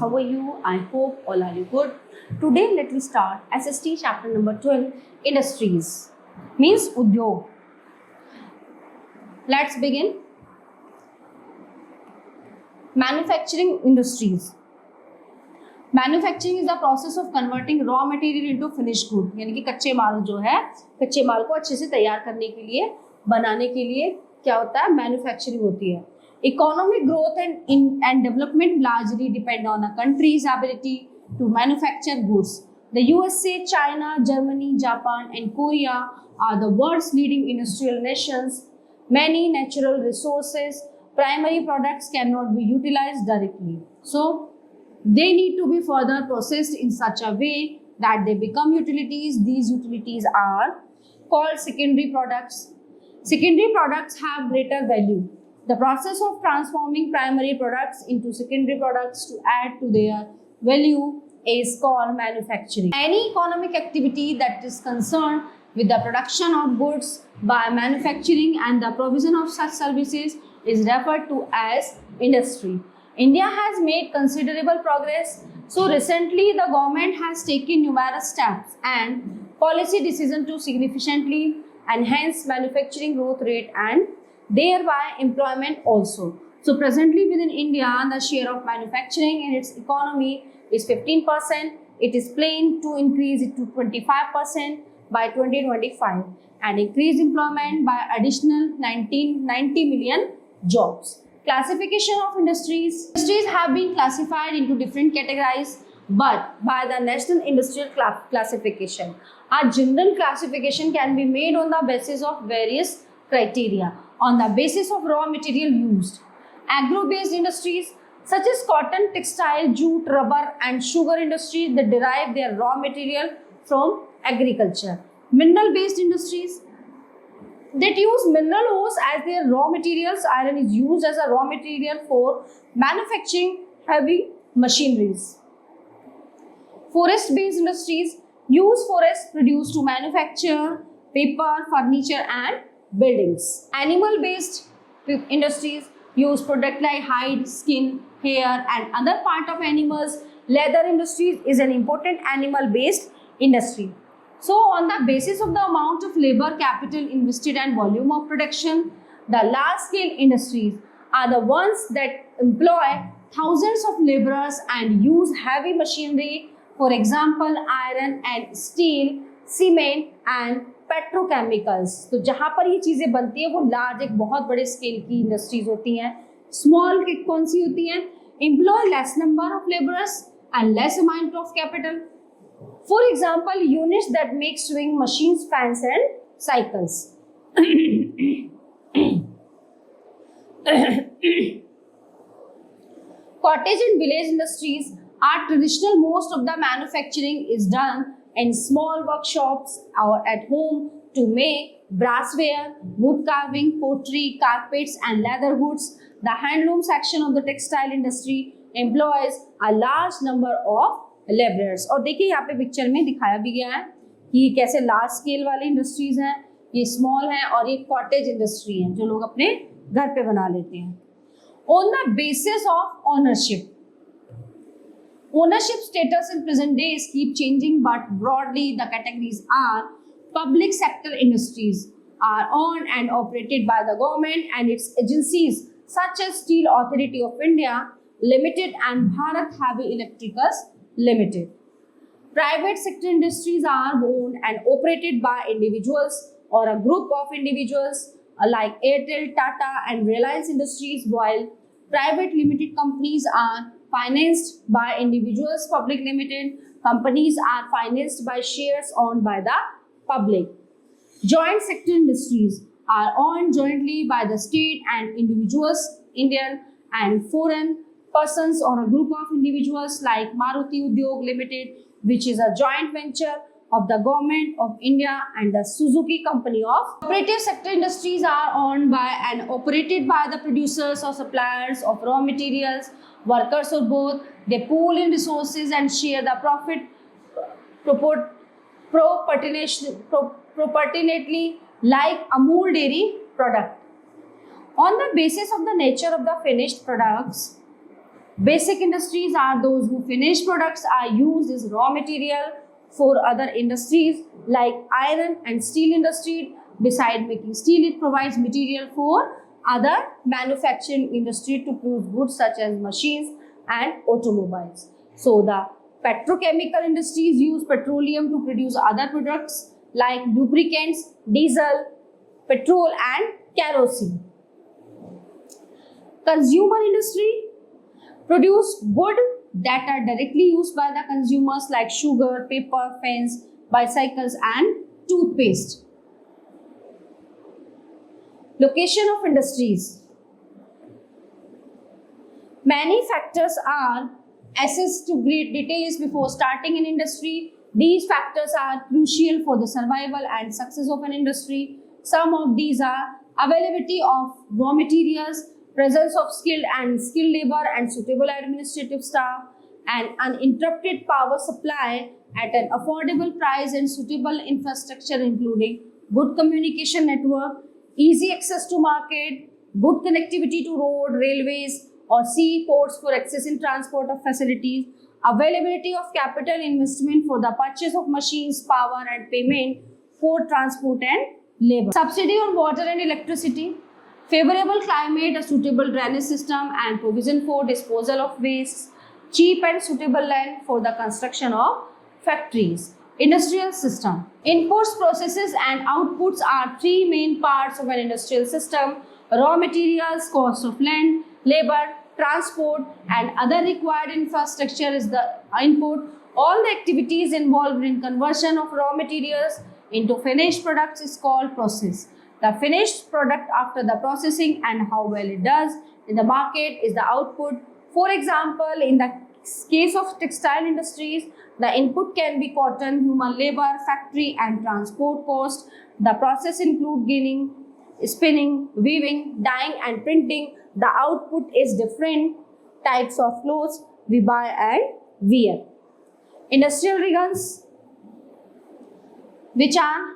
How are you? I hope all are you good. Today let me start SST chapter number 12, industries means udyog. Let's begin. Manufacturing industries. Manufacturing is the process of converting raw material into finished good. यानी कि कच्चे माल जो है, कच्चे माल को अच्छे से तैयार करने के लिए, बनाने के लिए क्या होता है, मैन्युफैक्चरिंग होती है. Economic growth and development largely depend on a country's ability to manufacture goods. The USA, China, Germany, Japan, and Korea are the world's leading industrial nations. Many natural resources, primary products cannot be utilized directly. So, they need to be further processed in such a way that they become utilities. These utilities are called secondary products. Secondary products have greater value. The process of transforming primary products into secondary products to add to their value is called manufacturing. Any economic activity that is concerned with the production of goods by manufacturing and the provision of such services is referred to as industry. India has made considerable progress. So recently the government has taken numerous steps and policy decisions to significantly enhance manufacturing growth rate and thereby employment also. So presently within India, the share of manufacturing in its economy is 15%. It is planned to increase it to 25% by 2025 and increase employment by additional 90 million jobs. Classification of industries. Industries have been classified into different categories but by the National Industrial Classification. A general classification can be made on the basis of various criteria. On the basis of raw material used. Agro-based industries such as cotton, textile, jute, rubber and sugar industries that derive their raw material from agriculture. Mineral-based industries that use mineral ores as their raw materials. Iron is used as a raw material for manufacturing heavy machineries. Forest-based industries use forests produced to manufacture paper, furniture and buildings. Animal-based industries use products like hide, skin, hair and other part of animals. Leather industries is an important animal-based industry. So on the basis of the amount of labor capital invested and volume of production, the large-scale industries are the ones that employ thousands of laborers and use heavy machinery, for example, iron and steel, cement and petrochemicals. तो जहाँ पर ये चीज़ें बनती है वो large एक बहुत बड़े स्केल की इंडस्ट्रीज होती हैं. स्मॉल कौन सी होती हैं? Employ less number of labourers and less amount of capital. For example units that make sewing machines, fans and cycles. Cottage and village industries are traditional. Most of the manufacturing is done in small workshops or at home to make brassware, wood carving, pottery, carpets and leather goods. The handloom section of the textile industry employs a large number of laborers. और देखिए यहाँ पे picture में दिखाया भी गया है कि कैसे लार्ज स्केल वाली इंडस्ट्रीज हैं, ये स्मॉल हैं और ये कॉटेज इंडस्ट्री हैं जो लोग अपने घर पे बना लेते हैं. On the basis of ownership. Ownership status in present days keep changing, but broadly the categories are public sector industries are owned and operated by the government and its agencies such as Steel Authority of India Limited and Bharat Heavy Electricals Limited. Private sector industries are owned and operated by individuals or a group of individuals like Airtel, Tata and Reliance Industries, while private limited companies are financed by individuals. Public limited companies are financed by shares owned by the public. Joint sector industries are owned jointly by the state and individuals, Indian and foreign persons or a group of individuals like Maruti Udyog Limited, which is a joint venture of the government of India and the Suzuki company of. Cooperative sector industries are owned by and operated by the producers or suppliers of raw materials, workers or both. They pool in resources and share the profit proportionately like Amul dairy product. On the basis of the nature of the finished products, Basic industries are those whose finished products are used as raw material for other industries like iron and steel industry. Besides making steel, it provides material for other manufacturing industry to produce goods such as machines and automobiles. So the petrochemical industries use petroleum to produce other products like lubricants, diesel, petrol and kerosene. Consumer industry produce goods that are directly used by the consumers like sugar, paper, pens, bicycles and toothpaste. Location of industries. Many factors are assessed to great details before starting an industry. These factors are crucial for the survival and success of an industry. Some of these are availability of raw materials, presence of skilled and unskilled labor and suitable administrative staff, and uninterrupted power supply at an affordable price and suitable infrastructure including good communication network, easy access to market, good connectivity to road, railways or sea ports for access and transport of facilities, availability of capital investment for the purchase of machines, power and payment for transport and labor. Subsidy on water and electricity, favorable climate, a suitable drainage system and provision for disposal of waste, cheap and suitable land for the construction of factories. Industrial system. Inputs, processes and outputs are three main parts of an industrial system. Raw materials, cost of land, labor, transport and other required infrastructure is the input. All the activities involved in conversion of raw materials into finished products is called process. The finished product after the processing and how well it does in the market is the output. For example, in the case of textile industries, the input can be cotton, human labor, factory and transport cost. The process include ginning, spinning, weaving, dyeing and printing. The output is different types of clothes we buy and wear. Industrial regions, which are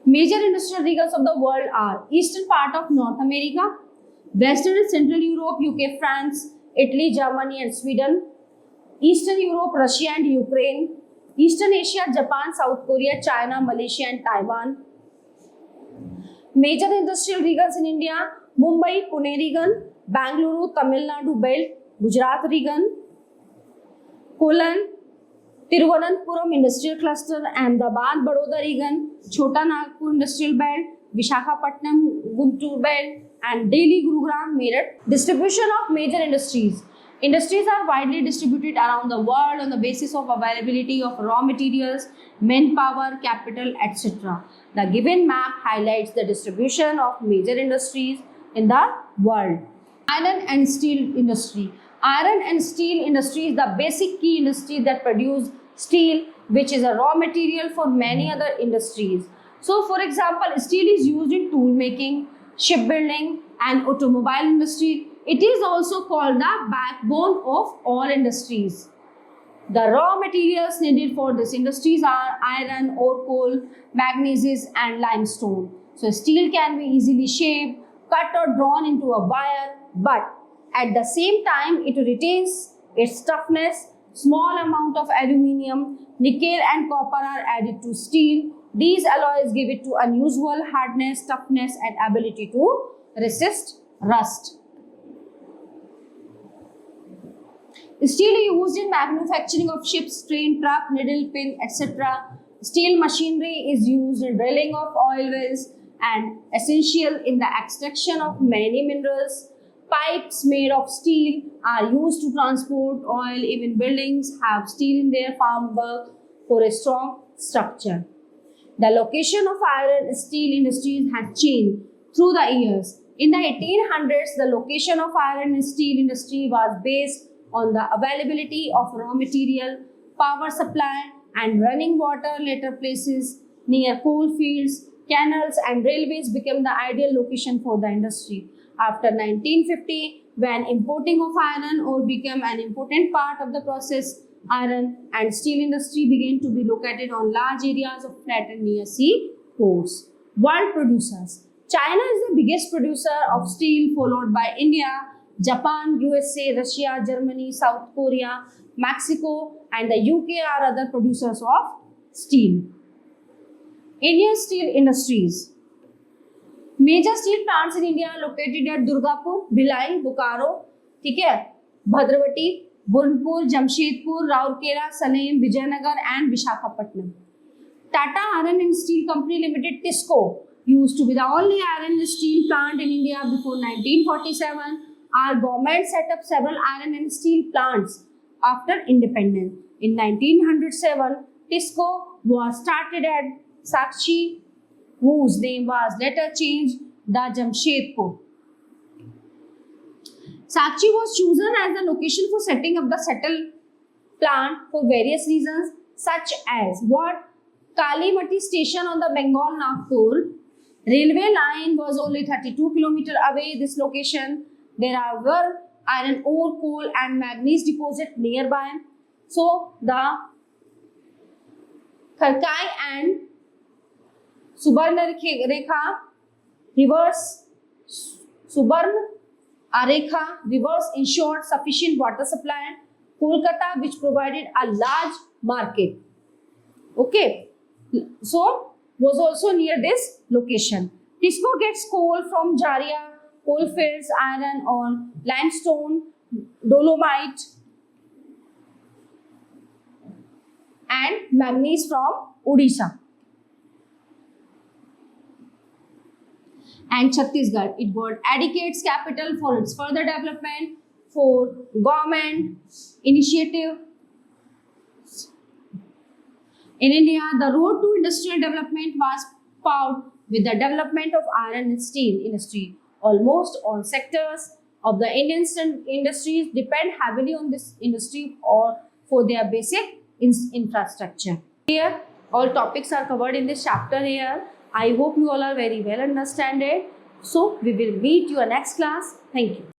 major industrial regions of the world, are eastern part of North America, Western and Central Europe, UK, France, Italy, Germany and Sweden, Eastern Europe, Russia and Ukraine, Eastern Asia, Japan, South Korea, China, Malaysia and Taiwan. Major industrial regions in India: Mumbai, Pune region, Bangalore, Tamil Nadu belt, Gujarat region, Kollam, Tiruvananthapuram industrial cluster, Ahmedabad, Baroda region, Chota Nagpur industrial belt, Visakhapatnam, Guntur belt and Delhi, Gurugram, Meerut. Distribution of major industries. Industries are widely distributed around the world on the basis of availability of raw materials, manpower, capital, etc. The given map highlights the distribution of major industries in the world. Iron and steel industry. Iron and steel industry is the basic key industry that produce steel, which is a raw material for many other industries. So, for example, steel is used in tool making, shipbuilding and automobile industry. It is also called the backbone of all industries. The raw materials needed for these industries are iron, ore, coal, manganese and limestone. So steel can be easily shaped, cut or drawn into a wire, but at the same time it retains its toughness. Small amount of aluminium, nickel and copper are added to steel. These alloys give it to unusual hardness, toughness and ability to resist rust. Steel used in manufacturing of ships, train, truck, needle, pin, etc. Steel machinery is used in drilling of oil wells and essential in the extraction of many minerals. Pipes made of steel are used to transport oil. Even buildings have steel in their formwork for a strong structure. The location of iron and steel industries has changed through the years. In the 1800s, the location of iron and steel industry was based on the availability of raw material, power supply and running water. Later, places near coal fields, canals and railways became the ideal location for the industry. After 1950, when importing of iron ore became an important part of the process, iron and steel industry began to be located on large areas of flat and near sea ports. World producers. China is the biggest producer of steel, followed by India, Japan, USA, Russia, Germany, South Korea, Mexico, and the UK are other producers of steel. Indian steel industries. Major steel plants in India are located at Durgapur, Bhilai, Bokaro, ठीक है, Bhadravati, बुरनपुर, Jamshedpur, Rourkela, Salem, Vijayanagar and Visakhapatnam. Tata Iron and Steel Company Limited, TISCO, used to be the only iron and steel plant in India before 1947. Our government set up several iron and steel plants after independence. In 1907, TISCO was started at Sakchi, whose name was later changed the Jamshedpur. Sakchi was chosen as the location for setting up the settled plant for various reasons, such as what? Kalimati station on the Bengal-Nagpur railway line was only 32 km away this location. There were iron ore, coal and manganese deposit nearby. So the Kharkai and Subarnarekha rivers ensured sufficient water supply. Kolkata, which provided a large market, okay, so was also near this location. TISCO gets coal from Jharia coalfields, iron ore, limestone, dolomite, and manganese from Odisha. And Chhattisgarh, it got adequate capital for its further development, for government initiative. In India, the road to industrial development was paved with the development of iron and steel industry. Almost all sectors of the Indian industries depend heavily on this industry or for their basic infrastructure. Here, all topics are covered in this chapter here. I hope you all are very well understand it. So, we will meet you in next class. Thank you.